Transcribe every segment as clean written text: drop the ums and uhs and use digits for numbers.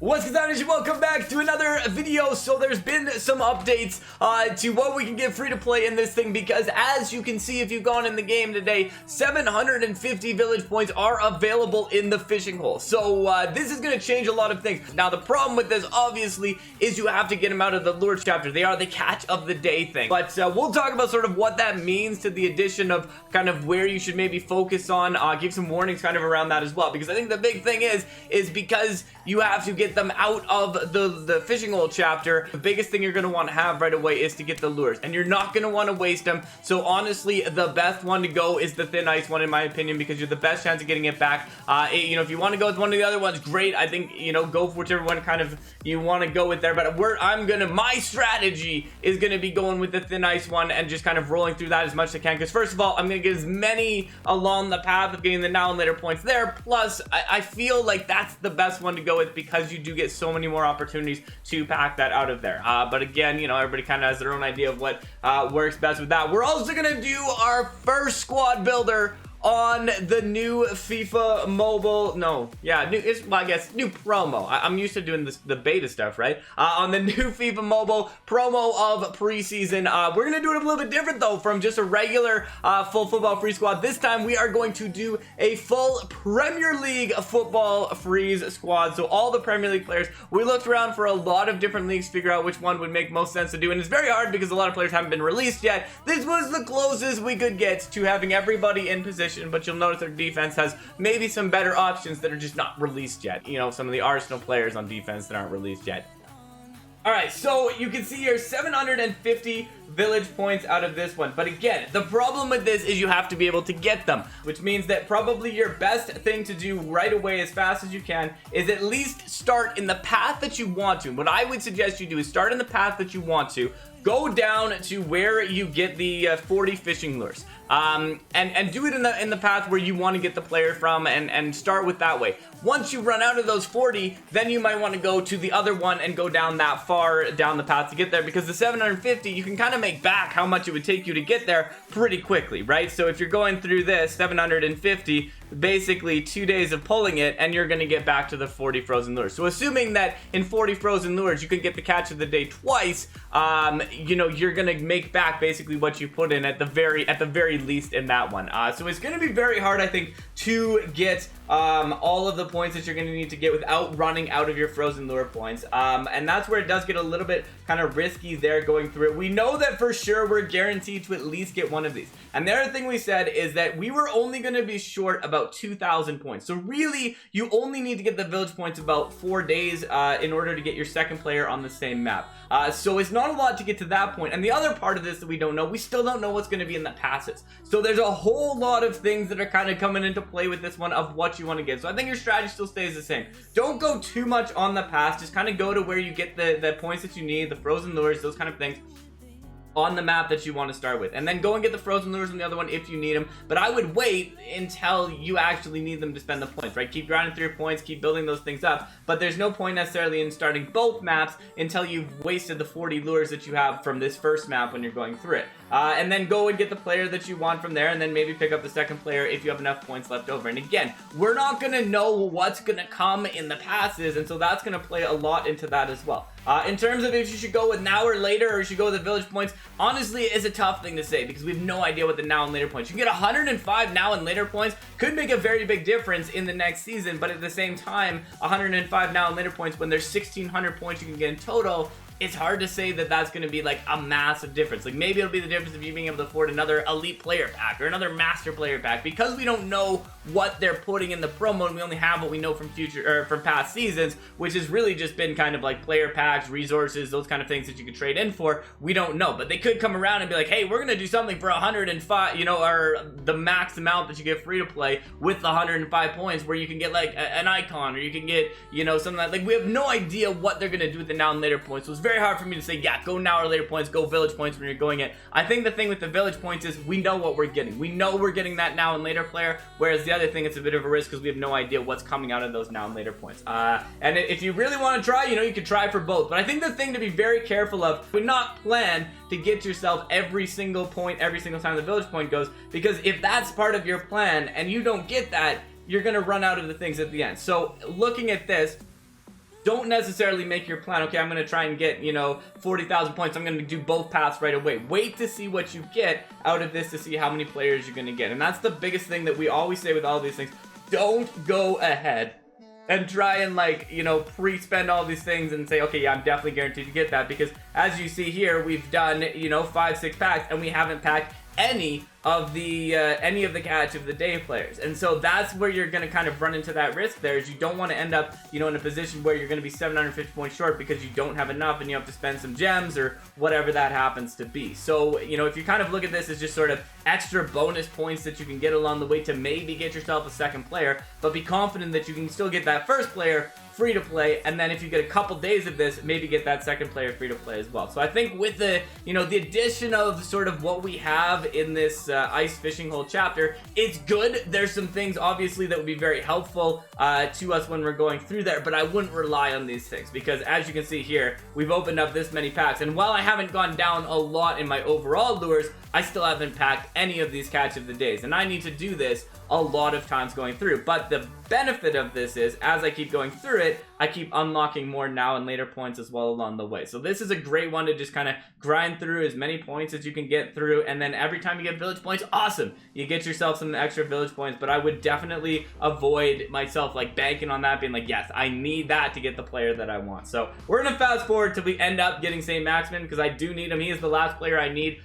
What's good, and welcome back to another video. So there's been some updates to what we can get free to play in this thing, because as you can see, if you've gone in the game today, 750 village points are available in the fishing hole. So this is going to change a lot of things. Now the problem with this obviously is you have to get them out of the lures chapter. They are the catch of the day thing, but we'll talk about sort of what that means to the addition of kind of where you should maybe focus on, give some warnings kind of around that as well, because I think the big thing is because you have to get them out of the fishing hole chapter. The biggest thing you're going to want to have right away is to get the lures, and you're not going to want to waste them. So honestly, the best one to go is the thin ice one, in my opinion, because you're the best chance of getting it back. You know, if you want to go with one of the other ones, great. I think, you know, go for whichever one kind of you want to go with there, but my strategy is going to be going with the thin ice one and just kind of rolling through that as much as I can, because first of all, I'm going to get as many along the path of getting the now and later points there. Plus I feel like that's the best one to go with, because you do get so many more opportunities to pack that out of there. But again, you know, everybody kind of has their own idea of what works best with that. We're also gonna do our first squad builder on the new FIFA mobile, I guess new promo. I'm used to doing the beta stuff, right? On the new FIFA mobile promo of preseason. We're gonna do it a little bit different though, from just a regular full football free squad. This time we are going to do a full Premier League football freeze squad. So all the Premier League players, we looked around for a lot of different leagues to figure out which one would make most sense to do, and it's very hard because a lot of players haven't been released yet. This was the closest we could get to having everybody in position, but you'll notice their defense has maybe some better options that are just not released yet. You know, some of the Arsenal players on defense that aren't released yet. Alright, so you can see here 750 village points out of this one. But again, the problem with this is you have to be able to get them, which means that probably your best thing to do right away, as fast as you can, is at least start in the path that you want to. What I would suggest you do is start in the path that you want to, go down to where you get the 40 fishing lures. And do it in the path where you want to get the player from, and start with that way. Once you run out of those 40, then you might want to go to the other one and go down that far down the path to get there, because the 750, you can kind of make back how much it would take you to get there pretty quickly, right? So if you're going through this 750, basically 2 days of pulling it, and you're going to get back to the 40 frozen lures. So assuming that in 40 frozen lures you can get the catch of the day twice, you know, you're going to make back basically what you put in at the very least in that one. So it's going to be very hard, I think, to get all of the points that you're going to need to get without running out of your frozen lure points, and that's where it does get a little bit kind of risky there going through it. We know that for sure we're guaranteed to at least get one of these, and the other thing we said is that we were only going to be short about 2,000 points. So really, you only need to get the village points about 4 days in order to get your second player on the same map. So it's not a lot to get to that point. And the other part of this that we don't know, we still don't know what's going to be in the passes. So there's a whole lot of things that are kind of coming into play with this one of what you want to get. So I think your strategy still stays the same. Don't go too much on the pass. Just kind of go to where you get the points that you need, the frozen lures, those kind of things, on the map that you want to start with, and then go and get the frozen lures on the other one if you need them. But I would wait until you actually need them to spend the points, right? Keep grinding through your points, keep building those things up, but there's no point necessarily in starting both maps until you've wasted the 40 lures that you have from this first map when you're going through it. And then go and get the player that you want from there, and then maybe pick up the second player if you have enough points left over. And again, we're not going to know what's going to come in the passes, and so that's going to play a lot into that as well. In terms of if you should go with now or later, or you should go with the village points, honestly, it's a tough thing to say because we have no idea what the now and later points. You can get 105 now and later points, could make a very big difference in the next season, but at the same time, 105 now and later points, when there's 1,600 points you can get in total, it's hard to say that that's going to be like a massive difference. Like maybe it'll be the difference of you being able to afford another elite player pack or another master player pack, because we don't know what they're putting in the promo and we only have what we know from past seasons, which has really just been kind of like player packs, resources, those kind of things that you could trade in for. We don't know, but they could come around and be like, hey, we're going to do something for 105, you know, or the max amount that you get free to play with the 105 points, where you can get like an icon, or you can get, you know, something like we have no idea what they're going to do with the now and later points. So it's very hard for me to say, yeah, go now or later points, go village points when you're going it. I think the thing with the village points is we know what we're getting. We know we're getting that now and later player, whereas the other thing, it's a bit of a risk because we have no idea what's coming out of those now and later points. And if you really want to try, you know, you could try for both. But I think the thing to be very careful of, would not plan to get yourself every single point every single time the village point goes, because if that's part of your plan and you don't get that, you're going to run out of the things at the end. So looking at this, don't necessarily make your plan, okay, I'm going to try and get, you know, 40,000 points. I'm going to do both paths right away. Wait to see what you get out of this to see how many players you're going to get. And that's the biggest thing that we always say with all these things. Don't go ahead and try and, like, you know, pre-spend all these things and say, okay, yeah, I'm definitely guaranteed to get that. Because as you see here, we've done, you know, 5-6 packs and we haven't packed any of the catch of the day players. And so that's where you're going to kind of run into that risk there, is you don't want to end up, you know, in a position where you're going to be 750 points short because you don't have enough and you have to spend some gems or whatever that happens to be. So, you know, if you kind of look at this as just sort of extra bonus points that you can get along the way to maybe get yourself a second player, but be confident that you can still get that first player free to play, and then if you get a couple days of this, maybe get that second player free to play as well. So I think with the, you know, the addition of sort of what we have in this ice fishing hole chapter, it's good. There's some things obviously that would be very helpful to us when we're going through there, but I wouldn't rely on these things because as you can see here, we've opened up this many packs, and while I haven't gone down a lot in my overall lures, I still haven't packed any of these catch of the days, and I need to do this a lot of times going through. But the benefit of this is, as I keep going through it, I keep unlocking more now and later points as well along the way. So this is a great one to just kind of grind through as many points as you can get through, and then every time you get village points, awesome, you get yourself some extra village points. But I would definitely avoid myself like banking on that, being like, yes, I need that to get the player that I want. So we're gonna fast forward till we end up getting St. Maximin, because I do need him. He is the last player I need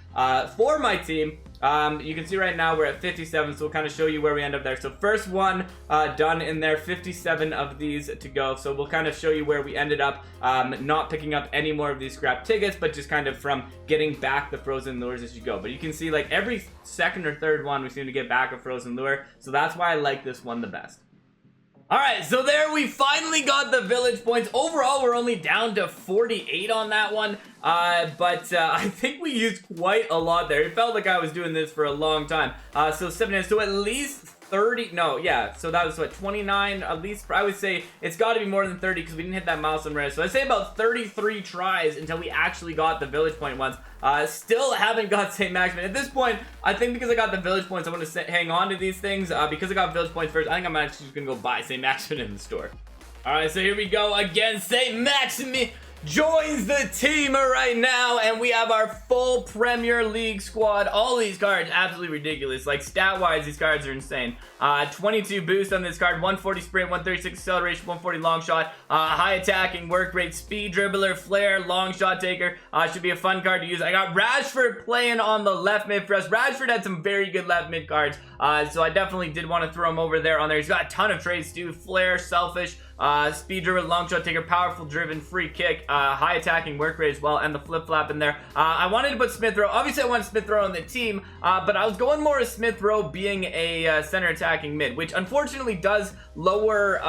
for my team. You can see right now we're at 57, so we'll kind of show you where we end up there. So first one done in there, 57 of these to go. So we'll kind of show you where we ended up, not picking up any more of these scrap tickets, but just kind of from getting back the frozen lures as you go. But you can see like every second or third one we seem to get back a frozen lure, so that's why I like this one the best. Alright, so there we finally got the village points. Overall, we're only down to 48 on that one. But I think we used quite a lot there. It felt like I was doing this for a long time. So 7, so at least 30, no, yeah, so that was what, 29, at least, I would say it's got to be more than 30 because we didn't hit that milestone rare. So I'd say about 33 tries until we actually got the village point ones. Still haven't got St. Maximin. At this point, I think because I got the village points, I want to hang on to these things. Because I got village points first, I think I'm actually just going to go buy St. Maximin in the store. Alright, so here we go again. St. Maximin joins the team right now, and we have our full Premier League squad. All these cards absolutely ridiculous. Like, stat wise, these cards are insane. 22 boost on this card, 140 sprint, 136 acceleration, 140 long shot, high attacking, work rate, speed dribbler, flare, long shot taker. Should be a fun card to use. I got Rashford playing on the left mid for us. Rashford had some very good left mid cards, so I definitely did want to throw him over there on there. He's got a ton of traits too: flare, selfish, speed dribbler, long shot taker, powerful driven, free kick, high attacking, work rate as well, and the flip flap in there. I wanted to put Smith Rowe. Obviously I wanted Smith Rowe on the team, but I was going more as Smith Rowe being a center attacking mid, which unfortunately does lower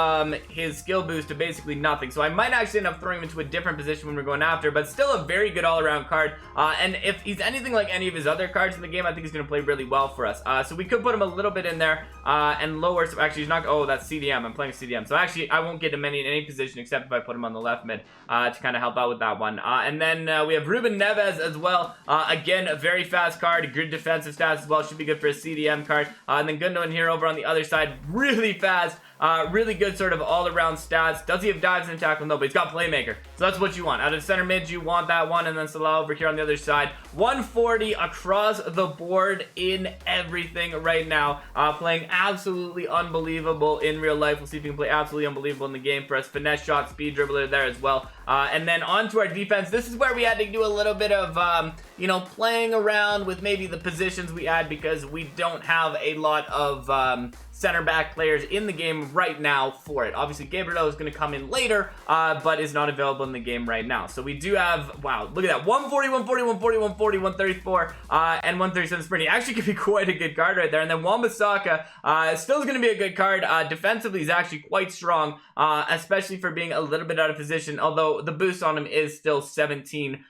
his skill boost to basically nothing. So I might actually end up throwing him into a different position when we're going after, but still a very good all-around card. And if he's anything like any of his other cards in the game, I think he's going to play really well for us. So we could put him a little bit in there and lower. So actually he's not, oh, that's CDM. I'm playing CDM. So actually I won't get him in any position except if I put him on the left mid to kind of help out with that one. And then we have Ruben Neves as well. Again, a very fast card, good defensive stats as well. Should be good for a CDM card. And then Gundogan here over on the other side, really fast. Really good sort of all-around stats. Does he have dives and tackle? No, but he's got playmaker. So that's what you want. Out of center mid, you want that one. And then Salah over here on the other side. 140 across the board in everything right now. Playing absolutely unbelievable in real life. We'll see if he can play absolutely unbelievable in the game for us. Finesse shot, speed dribbler there as well. And then on to our defense. This is where we had to do a little bit of, you know, playing around with maybe the positions we had because we don't have a lot of center back players in the game right now for it. Obviously Gabriel is going to come in later, but is not available in the game right now. So we do have, wow, look at that, 140, 140, 140, 140, 134, and 137 sprinting. Actually could be quite a good card right there. And then Wan-Bissaka still is going to be a good card. Defensively he's actually quite strong, especially for being a little bit out of position, although the boost on him is still 17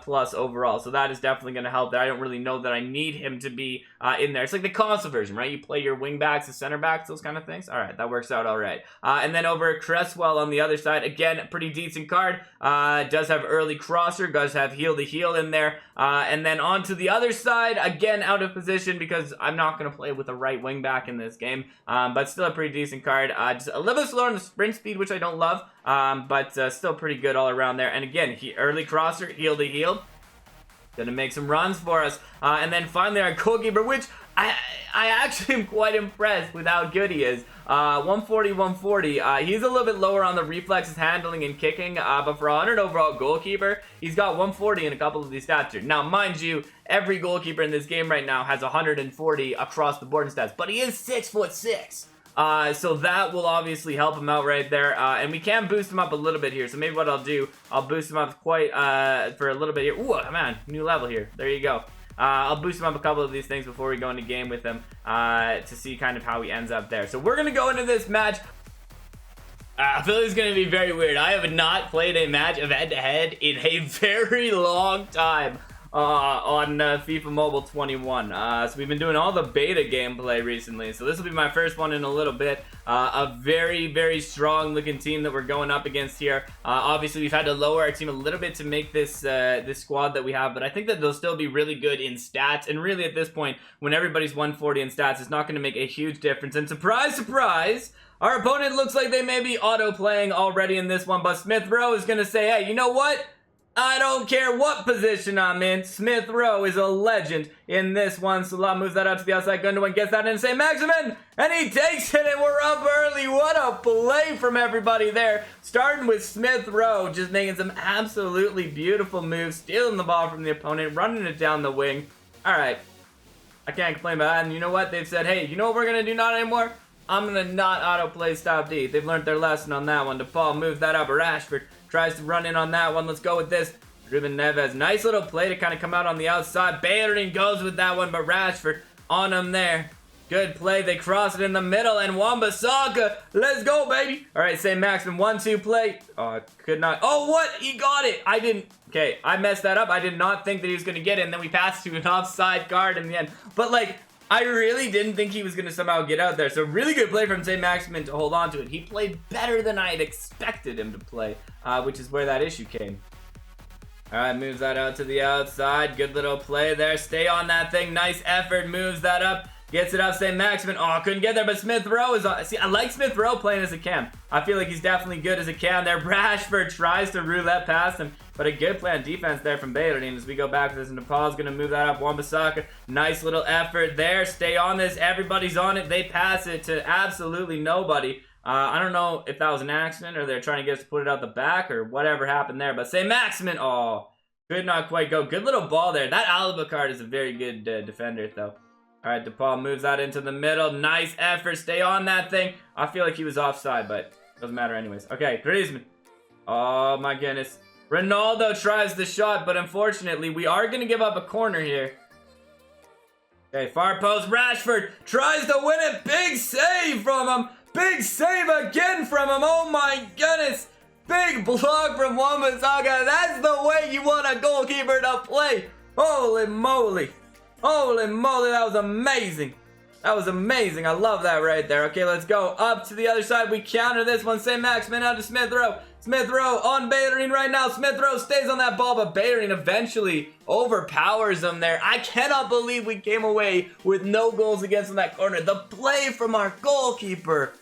plus overall, so that is definitely going to help there. I don't really know that I need him to be in there. It's like the console version, right? You play your wing backs, the center center backs, those kind of things. All right, that works out all right. And then over Cresswell on the other side, again, pretty decent card. Does have early crosser, does have heel to heel in there. And then on to the other side, again, out of position because I'm not going to play with a right wing back in this game. But still a pretty decent card. Just a little bit slower on the sprint speed, which I don't love. But still pretty good all around there. And again, early crosser, heel to heel. Gonna make some runs for us. And then finally our goalkeeper, which I actually am quite impressed with how good he is. 140, 140. He's a little bit lower on the reflexes, handling, and kicking. But for 100 overall goalkeeper, he's got 140 in a couple of these stats here. Now, mind you, every goalkeeper in this game right now has 140 across the board in stats. But he is 6'6". So that will obviously help him out right there. And we can boost him up a little bit here. So maybe what I'll do, I'll boost him up quite, for a little bit here. Ooh, man, new level here. There you go. I'll boost him up a couple of these things before we go into game with him, to see kind of how he ends up there. So we're going to go into this match. I feel it's going to be very weird. I have not played a match of head-to-head in a very long time. On FIFA Mobile 21. So we've been doing all the beta gameplay recently. So this will be my first one in a little bit. A very, very strong looking team that we're going up against here. Obviously, we've had to lower our team a little bit to make this this squad that we have. But I think that they'll still be really good in stats. And really at this point, when everybody's 140 in stats, it's not going to make a huge difference. And surprise, surprise, our opponent looks like they may be auto-playing already in this one. But Smith Rowe is going to say, hey, you know what? I don't care what position I'm in. Smith Rowe is a legend in this one. Salah moves that out to the outside. Gundogan gets that in. St. Maximin, and he takes it, and we're up early. What a play from everybody there. Starting with Smith Rowe, just making some absolutely beautiful moves, stealing the ball from the opponent, running it down the wing. All right, I can't complain about that. And you know what? They've said, hey, you know what we're gonna do not anymore? I'm gonna not auto-play Stopde. They've learned their lesson on that one. DePaul moves that up. Rashford tries to run in on that one. Let's go with this. Ruben Neves. Nice little play to kind of come out on the outside. Bellerin goes with that one, but Rashford on him there. Good play. They cross it in the middle, and Wan-Bissaka. Let's go, baby. All right, St. Maximin, 1-2 play. Oh, could not. Oh, what? He got it. I didn't. Okay, I messed that up. I did not think that he was going to get it, and then we passed to an offside guard in the end. But, like, I really didn't think he was going to somehow get out there. So really good play from St. Maximin to hold on to it. He played better than I had expected him to play, which is where that issue came. All right, moves that out to the outside. Good little play there. Stay on that thing. Nice effort. Moves that up. Gets it up, St. Maximin. Oh, couldn't get there, but Smith Rowe is on. See, I like Smith Rowe playing as a cam. I feel like he's definitely good as a cam there. Rashford tries to roulette past him, but a good play on defense there from Bellerin as we go back to this. And Nepal's going to move that up. Wan-Bissaka, nice little effort there. Stay on this. Everybody's on it. They pass it to absolutely nobody. I don't know if that was an accident or they're trying to get us to put it out the back or whatever happened there. But St. Maximin, oh, could not quite go. Good little ball there. That Alaba card is a very good defender, though. All right, DePaul moves that into the middle. Nice effort. Stay on that thing. I feel like he was offside, but doesn't matter anyways. Okay, Griezmann. Oh, my goodness. Ronaldo tries the shot, but unfortunately, we are going to give up a corner here. Okay, far post. Rashford tries to win it. Big save from him. Big save again from him. Oh, my goodness. Big block from Wan-Bissaka. That's the way you want a goalkeeper to play. Holy moly. Holy moly, that was amazing. That was amazing. I love that right there. Okay, let's go up to the other side. We counter this one. St. Maximin out to Smith Rowe. Smith Rowe on Bellerin right now. Smith Rowe stays on that ball, but Bellerin eventually overpowers him there. I cannot believe we came away with no goals against in that corner. The play from our goalkeeper.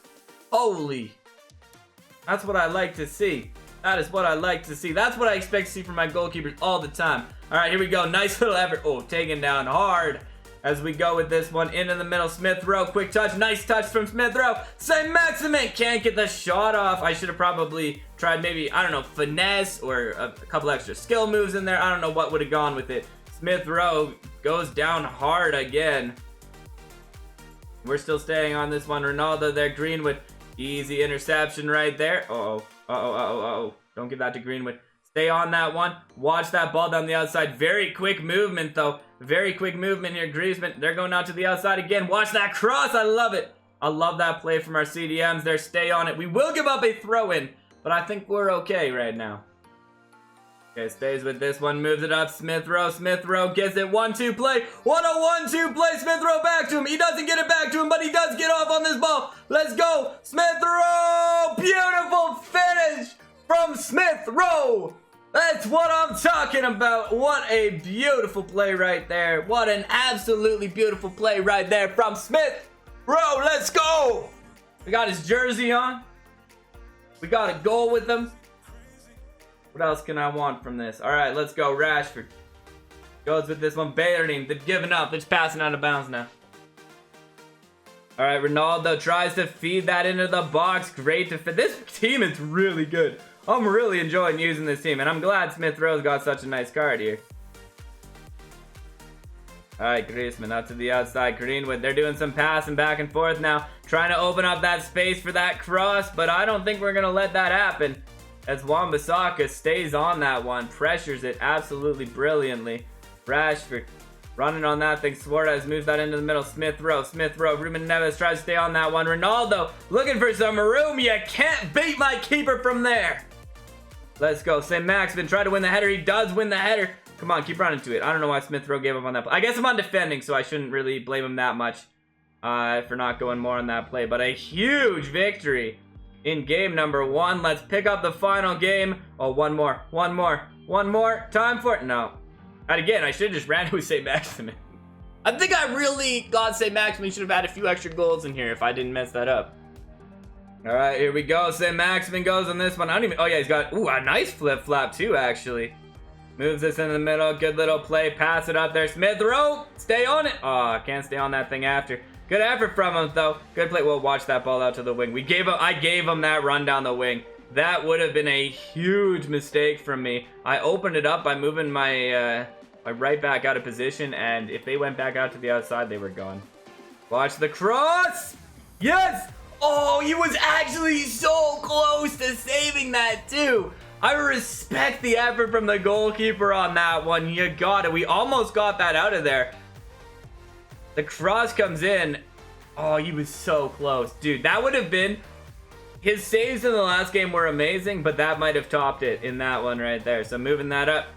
Holy. That's what I like to see. That is what I like to see. That's what I expect to see from my goalkeepers all the time. All right, here we go. Nice little effort. Oh, taken down hard as we go with this one. In the middle, Smith Rowe. Quick touch. Nice touch from Smith Rowe. St. Maximin can't get the shot off. I should have probably tried maybe, I don't know, finesse or a couple extra skill moves in there. I don't know what would have gone with it. Smith Rowe goes down hard again. We're still staying on this one. Ronaldo there. Greenwood. Easy interception right there. Uh-oh. Uh-oh. Don't give that to Greenwood. Stay on that one. Watch that ball down the outside. Very quick movement, though. Very quick movement here. Griezmann, they're going out to the outside again. Watch that cross. I love it. I love that play from our CDMs there. Stay on it. We will give up a throw-in, but I think we're okay right now. Okay, stays with this one, moves it up. Smith Rowe gets it. 1-2 play. What a 1-2 play. Smith Rowe back to him. He doesn't get it back to him, but he does get off on this ball. Let's go. Smith Rowe. Beautiful finish from Smith Rowe. That's what I'm talking about. What a beautiful play right there. What an absolutely beautiful play right there from Smith Rowe. Let's go. We got his jersey on. We got a goal with him. What else can I want from this? All right, let's go. Rashford goes with this one. Bayern, they've given up. They're just passing out of bounds now. All right, Ronaldo tries to feed that into the box. Great to fit. This team is really good. I'm really enjoying using this team, and I'm glad Smith Rowe's got such a nice card here. All right, Griezmann out to the outside. Greenwood, they're doing some passing back and forth now, trying to open up that space for that cross, but I don't think we're going to let that happen. As Wan-Bissaka stays on that one, pressures it absolutely brilliantly. Rashford running on that thing. Suarez moves that into the middle. Smith Rowe. Ruben Neves tries to stay on that one. Ronaldo looking for some room. You can't beat my keeper from there. Let's go. St. Maximin tried to win the header. He does win the header. Come on, keep running to it. I don't know why Smith Rowe gave up on that play. I guess I'm on defending, so I shouldn't really blame him that much for not going more on that play. But a huge victory in game number 1. Let's pick up the final game. Oh, one more. Time for it. No. And again, I should have just ran with St. Maximin. I think I really thought St. Maximin should have had a few extra goals in here if I didn't mess that up. All right, here we go. St. Maximin goes on this one. I don't even... Oh, yeah, he's got... Ooh, a nice flip-flap, too, actually. Moves this in the middle. Good little play. Pass it up there. Smith Rowe. Stay on it. Oh, can't stay on that thing after. Good effort from him, though. Good play. Well, watch that ball out to the wing. I gave him that run down the wing. That would have been a huge mistake from me. I opened it up by moving my my right back out of position, and if they went back out to the outside, they were gone. Watch the cross. Yes. Oh, he was actually so close to saving that, too. I respect the effort from the goalkeeper on that one. You got it. We almost got that out of there. The cross comes in. Oh, he was so close. Dude, that would have been... His saves in the last game were amazing, but that might have topped it in that one right there. So moving that up.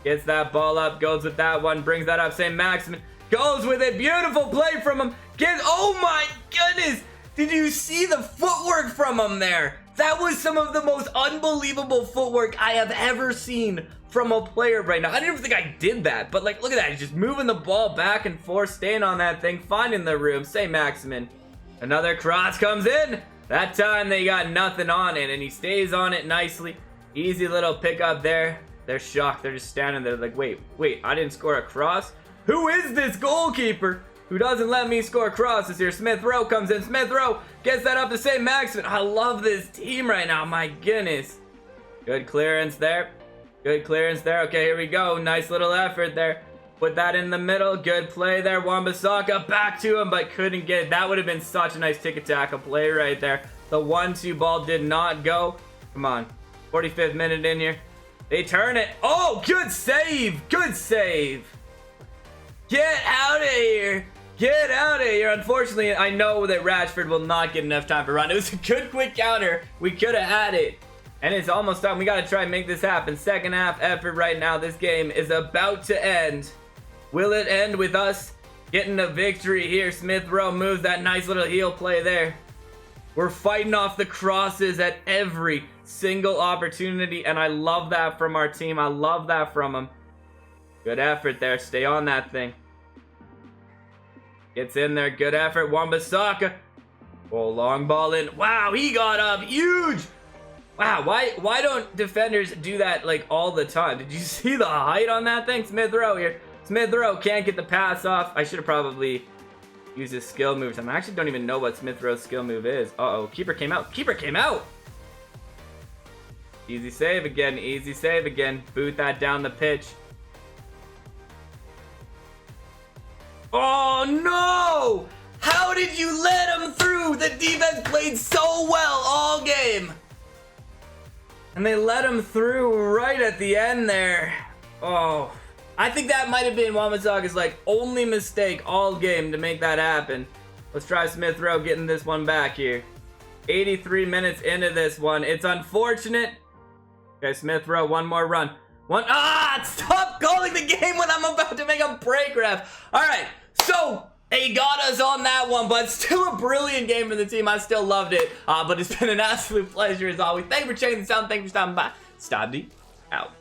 Gets that ball up. Goes with that one. Brings that up. St. Maximin goes with it. Beautiful play from him. Oh my goodness. Did you see the footwork from him there? That was some of the most unbelievable footwork I have ever seen from a player right now. I didn't even think I did that, but like, look at that. He's just moving the ball back and forth, staying on that thing, finding the room. St. Maximin. Another cross comes in. That time they got nothing on it, and he stays on it nicely. Easy little pickup there. They're shocked. They're just standing there like, wait, I didn't score a cross? Who is this goalkeeper who doesn't let me score crosses here? Smith Rowe comes in. Smith Rowe gets that up to St. Maximin. I love this team right now. My goodness. Good clearance there. Good clearance there. Okay, here we go. Nice little effort there. Put that in the middle. Good play there. Wan-Bissaka back to him, but couldn't get it. That would have been such a nice tick-tackle play right there. The 1-2 ball did not go. Come on. 45th minute in here. They turn it. Oh, good save. Good save. Get out of here. Get out of here. Unfortunately, I know that Rashford will not get enough time for run. It was a good quick counter. We could have had it. And it's almost done. We got to try and make this happen. Second half effort right now. This game is about to end. Will it end with us getting a victory here? Smith Rowe moves that nice little heel play there. We're fighting off the crosses at every single opportunity, and I love that from our team. I love that from them. Good effort there. Stay on that thing. Gets in there. Good effort. Wan-Bissaka. Oh, long ball in. Wow, he got up. Huge. Wow, why don't defenders do that like all the time? Did you see the height on that thing? Smith Rowe here. Smith Rowe can't get the pass off. I should have probably used his skill moves. I actually don't even know what Smith Rowe's skill move is. Uh-oh, keeper came out. Keeper came out. Easy save again. Easy save again. Boot that down the pitch. Oh, no! How did you let him through? The defense played so well all game. And they let him through right at the end there. Oh, I think that might have been Wan-Bissaka's like only mistake all game to make that happen. Let's try Smith Rowe getting this one back here. 83 minutes into this one. It's unfortunate. Okay, Smith Rowe, one more run. One. Ah, stop calling the game when I'm about to make a break, ref. All right, so they got us on that one, but still a brilliant game for the team. I still loved it, but it's been an absolute pleasure as always. Thank you for checking this out. Thank you for stopping by. Stopde out.